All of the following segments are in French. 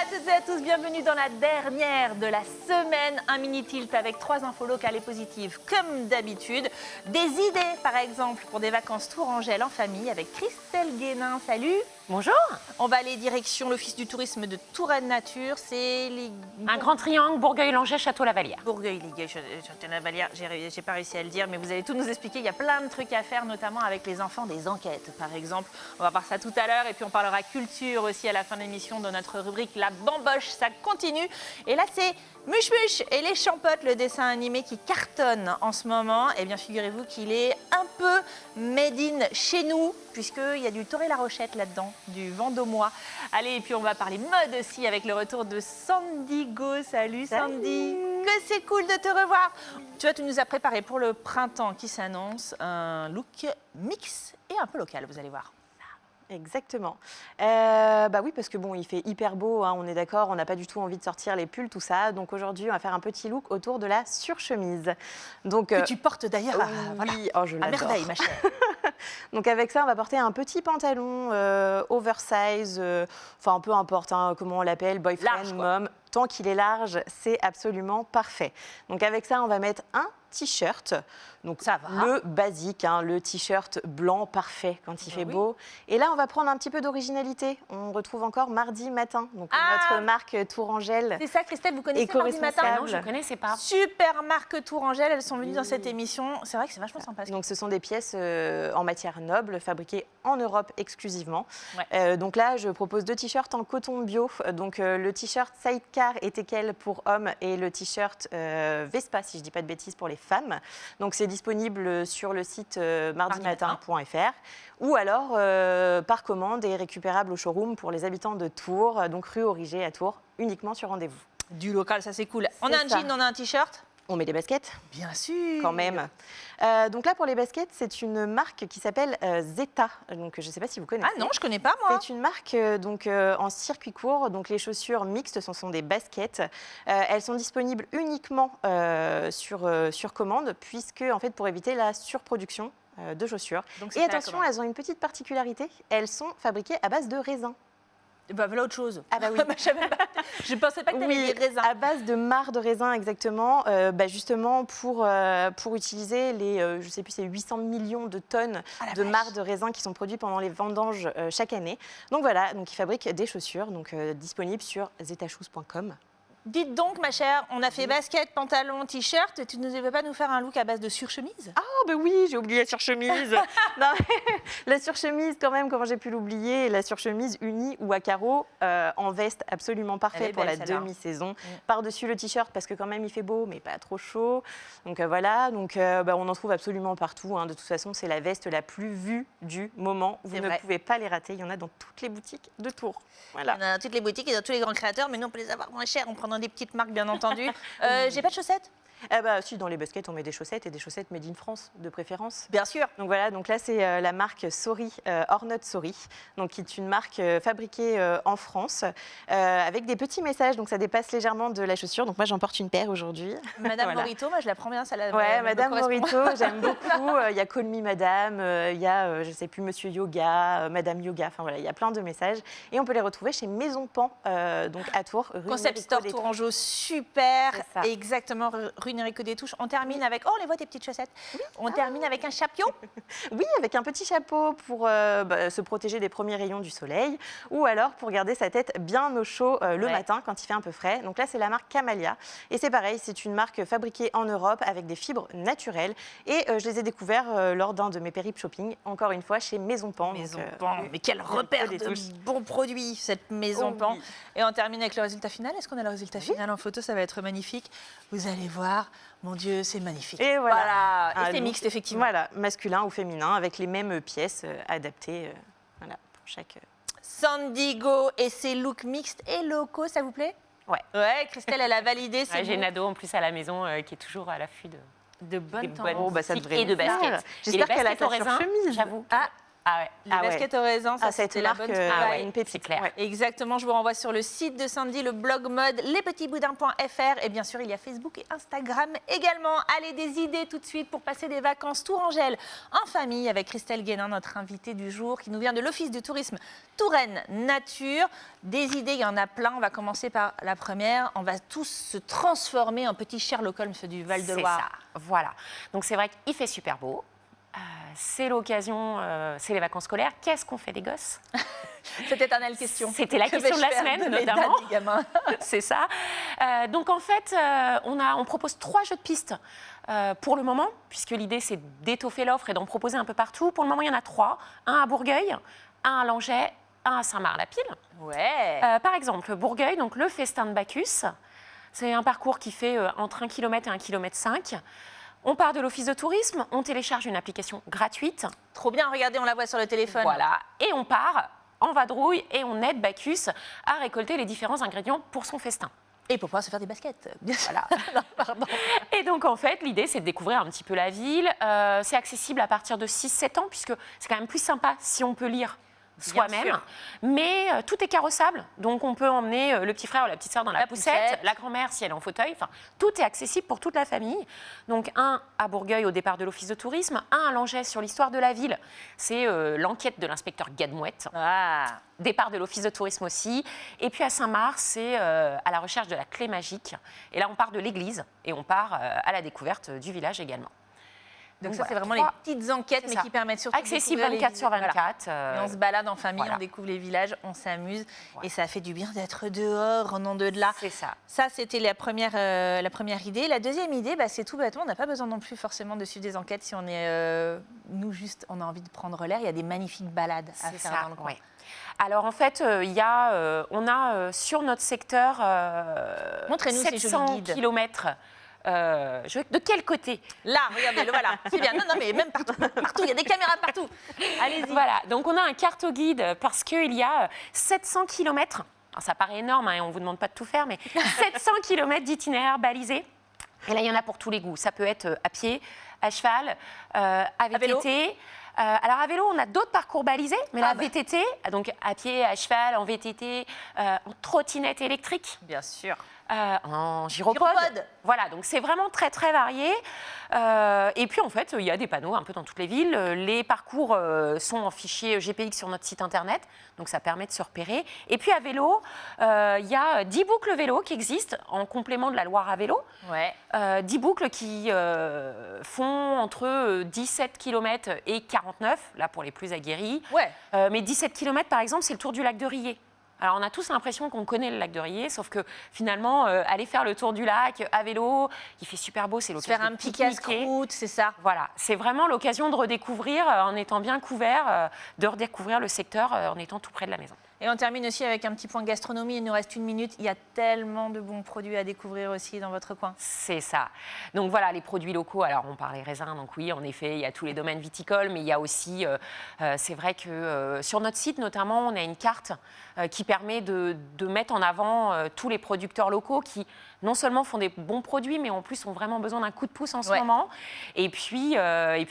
à toutes et à tous, bienvenue dans la dernière de la semaine. Un mini tilt avec 3 infos locales et positives comme d'habitude. Des idées par exemple pour des vacances Tourangelle en famille avec Christelle Guénin. Salut. Bonjour. On va aller direction l'Office du tourisme de Touraine Nature. C'est un grand triangle, Bourgueil-Langeais, Château-Lavalière. Bourgueil-Langeais, Château-Lavalière, j'ai pas réussi à le dire, mais vous allez tout nous expliquer. Il y a plein de trucs à faire, notamment avec les enfants, des enquêtes par exemple. On va voir ça tout à l'heure et puis on parlera culture aussi à la fin de l'émission dans notre rubrique La Bamboche, ça continue. Et là c'est Muche Muche et les Champottes, le dessin animé qui cartonne en ce moment. Eh bien figurez-vous qu'il est un peu made in chez nous, puisqu'il y a du Toré-la Rochette là-dedans, du Vendômois. Allez, et puis on va parler mode aussi avec le retour de Sandy Go. Salut Sandy. Que c'est cool de te revoir. Tu nous as préparé pour le printemps qui s'annonce un look mix et un peu local, vous allez voir. Exactement. Bah oui, parce que bon, il fait hyper beau, hein, on est d'accord, on n'a pas du tout envie de sortir les pulls, tout ça. Donc aujourd'hui, on va faire un petit look autour de la surchemise. Donc, que tu portes d'ailleurs oui, oh, je l'adore. À merveille, ma chère. Donc avec ça, on va porter un petit pantalon oversize, enfin peu importe hein, comment on l'appelle, boyfriend, large, mom. Tant qu'il est large, c'est absolument parfait. Donc avec ça, on va mettre un t-shirt. Donc ça va. Le basique, hein, le t-shirt blanc parfait quand il fait beau. Et là, on va prendre un petit peu d'originalité. On retrouve encore Mardi Matin, donc notre marque Tourangelle. C'est ça, Christelle, vous connaissez Mardi Matin? Non, je ne connaissais pas. Super marque Tourangelle, elles sont venues dans cette émission. C'est vrai que c'est vachement sympa. Donc ce sont des pièces en matière noble, fabriquées en Europe exclusivement. Ouais. Donc là, je propose 2 t-shirts en coton bio. Donc le t-shirt Sidecar et Teckel pour hommes et le t-shirt Vespa, si je ne dis pas de bêtises, pour les femmes. Donc c'est disponible sur le site mardimatin.fr ou alors par commande et récupérable au showroom pour les habitants de Tours, donc rue Origé à Tours, uniquement sur rendez-vous. Du local, ça c'est cool. On a un jean, on a un t-shirt. On met des baskets? Bien sûr. Quand même. Donc là, pour les baskets, c'est une marque qui s'appelle Zeta. Donc je ne sais pas si vous connaissez. Ah non, je ne connais pas moi. C'est une marque en circuit court. Donc les chaussures mixtes, ce sont des baskets. Elles sont disponibles uniquement sur commande, puisque en fait, pour éviter la surproduction de chaussures. Donc, et attention, elles ont une petite particularité. Elles sont fabriquées à base de raisin. Bah voilà autre chose. Ah bah oui. Je ne pensais pas que tu avais des raisins. À base de marc de raisin, exactement. Justement, pour utiliser les, je sais plus, c'est 800 millions de tonnes de marc de raisin qui sont produits pendant les vendanges chaque année. Donc voilà, donc ils fabriquent des chaussures disponibles sur zetachous.com. Dites donc, ma chère, on a fait basket, pantalon, t-shirt. Tu ne veux pas nous faire un look à base de surchemise? Ah, ben oui, j'ai oublié la surchemise. Non, la surchemise, quand même, comment j'ai pu l'oublier, la surchemise unie ou à carreaux en veste, absolument parfait pour la demi-saison. Par-dessus le t-shirt, parce que quand même, il fait beau, mais pas trop chaud. Donc voilà, on en trouve absolument partout. Hein. De toute façon, c'est la veste la plus vue du moment. Vous ne pouvez pas les rater. Il y en a dans toutes les boutiques de Tours. Voilà. Il y en a dans toutes les boutiques et dans tous les grands créateurs, mais nous, on peut les avoir moins chers. On prend dans des petites marques, bien entendu. J'ai pas de chaussettes? Si, dans les baskets, on met des chaussettes et des chaussettes made in France, de préférence. Bien sûr. Donc voilà, donc là, c'est la marque Sorry, Ornot Sorry, donc qui est une marque fabriquée en France, avec des petits messages, donc ça dépasse légèrement de la chaussure. Donc moi, j'en porte une paire aujourd'hui. Madame voilà. Morito, moi, je la prends bien, ça la ouais, Madame Morito, j'aime beaucoup. Il y a Call Me Madame, il y a, je sais plus, Monsieur Yoga, Madame Yoga, enfin voilà, il y a plein de messages. Et on peut les retrouver chez Maison Pan, donc à Tours, rue Concept Store Tourangeau, super, exactement, rue Nérico des Touches. On termine avec, oh, on les voit tes petites chaussettes. Oui. On termine avec un chapeau. Oui, avec un petit chapeau pour se protéger des premiers rayons du soleil, ou alors pour garder sa tête bien au chaud le matin quand il fait un peu frais. Donc là, c'est la marque Camallia. Et c'est pareil, c'est une marque fabriquée en Europe avec des fibres naturelles. Et je les ai découverts lors d'un de mes périples shopping, encore une fois, chez Maison Pan. Maison Pan, mais quel repère de bons produits, cette Maison Pan. Oui. Et on termine avec le résultat final. Est-ce qu'on a le résultat final en photo? Ça va être magnifique. Vous allez voir, mon Dieu, c'est magnifique. Et voilà. Et c'est mixte, effectivement. Voilà, masculin ou féminin, avec les mêmes pièces adaptées pour chaque... Sandy Go et ses looks mixtes et locaux, ça vous plaît? Ouais, Christelle, elle a validé. J'ai Nado en plus à la maison qui est toujours à l'affût de bonnes et de baskets. J'espère qu'elle a sa surchemise. J'avoue. Ah, Ah ouais. Les baskets au raisin, ça cette c'était la marque, bonne une pépite. C'est clair. Ouais. Exactement, je vous renvoie sur le site de Sandy, le blog mode, lespetitsboudins.fr et bien sûr il y a Facebook et Instagram également. Allez, des idées tout de suite pour passer des vacances Tourangelle en famille avec Christelle Guénin, notre invitée du jour qui nous vient de l'Office du tourisme Touraine Nature. Des idées, il y en a plein. On va commencer par la première. On va tous se transformer en petit Sherlock Holmes du Val-de-Loire. C'est ça, voilà. Donc c'est vrai qu'il fait super beau. C'est l'occasion, c'est les vacances scolaires. Qu'est-ce qu'on fait des gosses? Cette éternelle question. C'était la question de la semaine, notamment. C'est ça. Donc en fait, on propose 3 jeux de piste pour le moment, puisque l'idée c'est d'étoffer l'offre et d'en proposer un peu partout. Pour le moment, il y en a 3. Un à Bourgueil, un à Langeais, un à Saint-Marc-la-Pile. Ouais. Par exemple, Bourgueil, donc le festin de Bacchus. C'est un parcours qui fait entre 1 km et 1,5 km. On part de l'office de tourisme, on télécharge une application gratuite. Trop bien, regardez, on la voit sur le téléphone. Voilà, et on part en vadrouille et on aide Bacchus à récolter les différents ingrédients pour son festin. Et pour pouvoir se faire des baskets. Voilà. Non, pardon. Et donc en fait, l'idée c'est de découvrir un petit peu la ville. C'est accessible à partir de 6-7 ans, puisque c'est quand même plus sympa si on peut lire soi-même. sûr. Mais tout est carrossable, donc on peut emmener le petit frère ou la petite sœur dans la poussette, poussette. la grand-mère si elle est en fauteuil. Enfin, tout est accessible pour toute la famille. Donc un à Bourgueil au départ de l'office de tourisme, un à Langeais sur l'histoire de la ville. C'est l'enquête de l'inspecteur Gadmouette. Ah. Départ de l'office de tourisme aussi. Et puis à Saint-Marc, c'est à la recherche de la clé magique. Et là, on part de l'église et on part à la découverte du village également. Donc ça, voilà, c'est vraiment 3, les petites enquêtes, mais ça. qui permettent surtout accessible de découvrir 24 sur les- 24. Et on se balade en famille, voilà. on découvre les villages, on s'amuse. Voilà. Et ça fait du bien d'être dehors, en de là. C'est ça. Ça, c'était la première idée. La deuxième idée, bah, c'est tout bêtement, on n'a pas besoin non plus forcément de suivre des enquêtes si on est, nous, juste, on a envie de prendre l'air. Il y a des magnifiques balades à C'est faire ça, dans le coin. ouais. Alors en fait, on a sur notre secteur Montrez-nous ces jolis 700 guides. kilomètres. De quel côté? Là, regardez, le voilà. C'est bien. Non, non, mais même partout, partout, il y a des caméras partout. Allez-y. Voilà, donc on a un carto-guide parce qu'il y a 700 kilomètres. Alors, ça paraît énorme, hein, et on ne vous demande pas de tout faire, mais 700 kilomètres d'itinéraire balisé. Et là, il y en a pour tous les goûts. Ça peut être à pied, à cheval, à VTT. Alors à vélo, on a d'autres parcours balisés, mais la VTT, donc à pied, à cheval, en VTT, en trottinette électrique, Bien sûr. en gyropode. Gyropode. Voilà, donc c'est vraiment très très varié. Et puis en fait, il y a des panneaux un peu dans toutes les villes. Les parcours sont en fichier GPX sur notre site internet, donc ça permet de se repérer. Et puis à vélo, il y a 10 boucles vélo qui existent en complément de la Loire à vélo. Ouais. 10 boucles qui font entre 17 km et 49, là pour les plus aguerris. Ouais. Mais 17 km par exemple, c'est le tour du lac de Riez. Alors on a tous l'impression qu'on connaît le lac de Riez, sauf que finalement, aller faire le tour du lac à vélo, il fait super beau, c'est Se l'occasion faire un de petit pique-niquer. casse-croûte, c'est ça. Voilà, c'est vraiment l'occasion de redécouvrir, en étant bien couvert, de redécouvrir le secteur en étant tout près de la maison. Et on termine aussi avec un petit point gastronomie. Il nous reste 1 minute. Il y a tellement de bons produits à découvrir aussi dans votre coin. C'est ça. Donc voilà, les produits locaux. Alors on parlait raisins, donc oui, en effet, il y a tous les domaines viticoles, mais il y a aussi, c'est vrai que sur notre site notamment, on a une carte qui permet de mettre en avant tous les producteurs locaux qui non seulement font des bons produits, mais en plus ont vraiment besoin d'un coup de pouce en ce moment. Et puis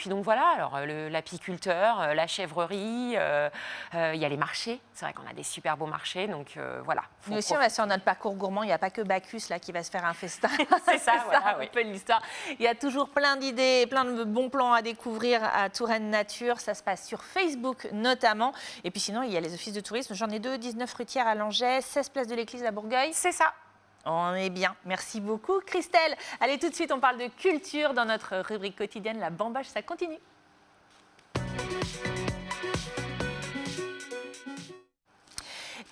donc voilà, alors l'apiculteur, la chèvrerie, il y a les marchés. C'est vrai qu'on a des super beaux marchés, donc voilà. Nous aussi, on va sur notre parcours gourmand. Il n'y a pas que Bacchus là qui va se faire un festin. C'est ça, voilà, un oui. peu l'histoire. Il y a toujours plein d'idées, plein de bons plans à découvrir à Touraine Nature. Ça se passe sur Facebook notamment. Et puis sinon, il y a les offices de tourisme. J'en ai 2, 19 rue Thiers à Langeais, 16 place de l'Église à Bourgueil. C'est ça. On est bien. Merci beaucoup, Christelle. Allez, tout de suite, on parle de culture dans notre rubrique quotidienne. La bamboche, ça continue.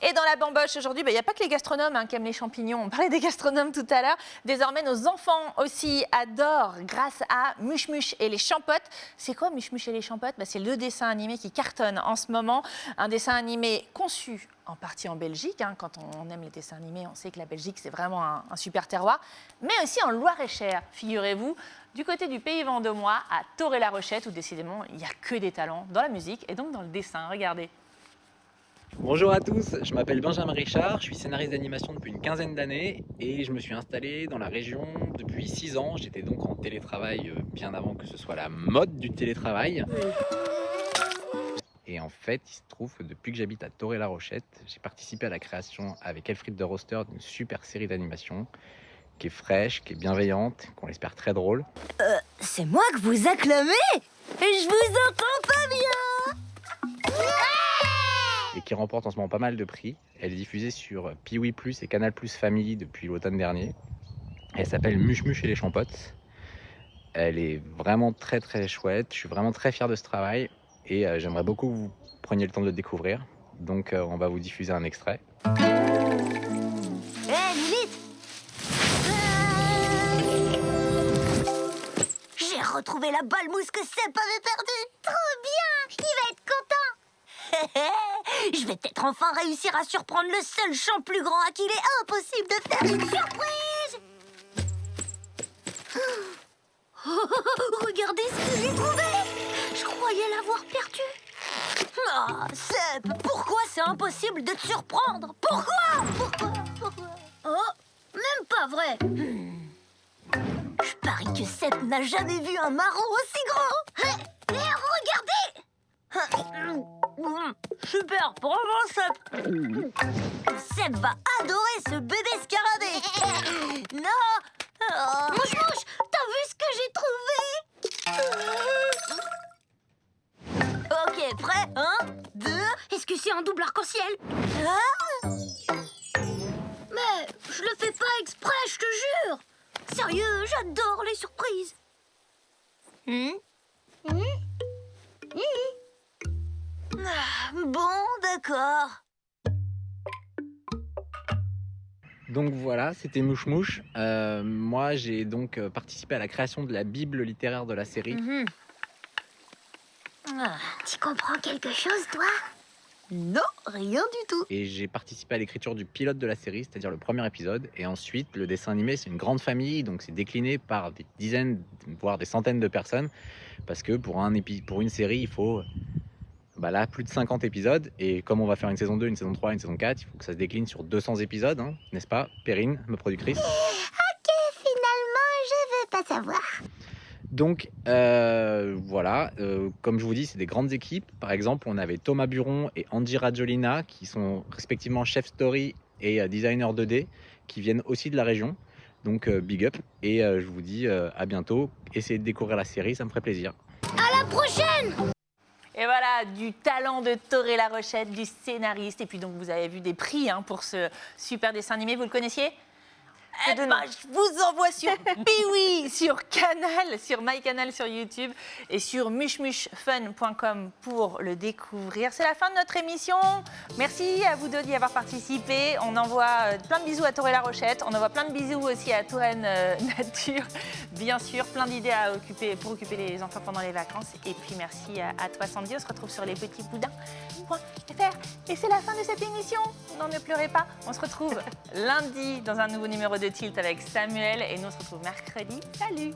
Et dans la bamboche aujourd'hui, il n'y a pas que les gastronomes qui aiment les champignons. On parlait des gastronomes tout à l'heure. Désormais, nos enfants aussi adorent grâce à Muche Muche et les Champottes. C'est quoi Muche Muche et les Champottes? C'est le dessin animé qui cartonne en ce moment. Un dessin animé conçu en partie en Belgique. Quand on aime les dessins animés, on sait que la Belgique, c'est vraiment un super terroir. Mais aussi en Loire-et-Cher, figurez-vous, du côté du pays vendômois, à Toré-la-Rochette, où décidément, il n'y a que des talents dans la musique et donc dans le dessin. Regardez. Bonjour à tous, je m'appelle Benjamin Richard, je suis scénariste d'animation depuis une quinzaine d'années et je me suis installé dans la région depuis 6 ans. J'étais donc en télétravail bien avant que ce soit la mode du télétravail. Et en fait, il se trouve que depuis que j'habite à Toré-la-Rochette, j'ai participé à la création avec Elfriede de Roster d'une super série d'animation qui est fraîche, qui est bienveillante, qu'on espère très drôle. C'est moi que vous acclamez? Je vous entends pas bien. Et qui remporte en ce moment pas mal de prix. Elle est diffusée sur Piwi Plus et Canal Plus Family depuis l'automne dernier. Elle s'appelle Muche Muche et les Champottes. Elle est vraiment très très chouette. Je suis vraiment très fier de ce travail et j'aimerais beaucoup que vous preniez le temps de le découvrir. Donc on va vous diffuser un extrait. Lilith! J'ai retrouvé la balle mousse que Seb avait perdue. Trop bien! Il va être content. Je vais peut-être enfin réussir à surprendre le seul champ plus grand à qui il est impossible de faire une surprise. Regardez ce que j'ai trouvé. Je croyais l'avoir perdu. Ah, Seb, pourquoi c'est impossible de te surprendre? Pourquoi? Oh, même pas vrai. Je parie que Seb n'a jamais vu un marron aussi grand. Regardez. Super, bravo Seb. Seb va adorer ce bébé scarabée. Non. Mouche Mouche, t'as vu ce que j'ai trouvé? Ok, prêt? 1, 2... Est-ce que c'est un double arc-en-ciel? Mais je le fais pas exprès, je te jure. Sérieux, j'adore les surprises. Bon, d'accord. Donc voilà, c'était Mouche Mouche. Moi, j'ai donc participé à la création de la Bible littéraire de la série. Tu comprends quelque chose, toi? Non, rien du tout. Et j'ai participé à l'écriture du pilote de la série, c'est-à-dire le premier épisode. Et ensuite, le dessin animé, c'est une grande famille, donc c'est décliné par des dizaines, voire des centaines de personnes. Parce que pour une série, il faut plus de 50 épisodes. Et comme on va faire une saison 2, une saison 3, une saison 4, il faut que ça se décline sur 200 épisodes, hein, n'est-ce pas, Perrine, ma productrice? Ok, finalement, je veux pas savoir. Donc voilà, comme je vous dis, c'est des grandes équipes. Par exemple, on avait Thomas Buron et Angie Rajolina qui sont respectivement chef story et designer 2D qui viennent aussi de la région. Donc big up et je vous dis à bientôt. Essayez de découvrir la série, ça me ferait plaisir. À la prochaine! Et voilà, du talent de Toré-la-Rochette, du scénariste. Et puis donc, vous avez vu des prix pour ce super dessin animé. Vous le connaissiez? Je vous envoie sur Piwi, sur Canal, sur MyCanal sur YouTube et sur muchemuchefun.com pour le découvrir. C'est la fin de notre émission. Merci à vous deux d'y avoir participé. On envoie plein de bisous à Toré-la-Rochette. On envoie plein de bisous aussi à Touraine Nature. Bien sûr, plein d'idées pour occuper les enfants pendant les vacances. Et puis merci à toi Sandy. On se retrouve sur lespetitsboudins.fr. Et c'est la fin de cette émission. Non, ne pleurez pas. On se retrouve lundi dans un nouveau numéro de Tilt avec Samuel et nous on se retrouve mercredi. Salut!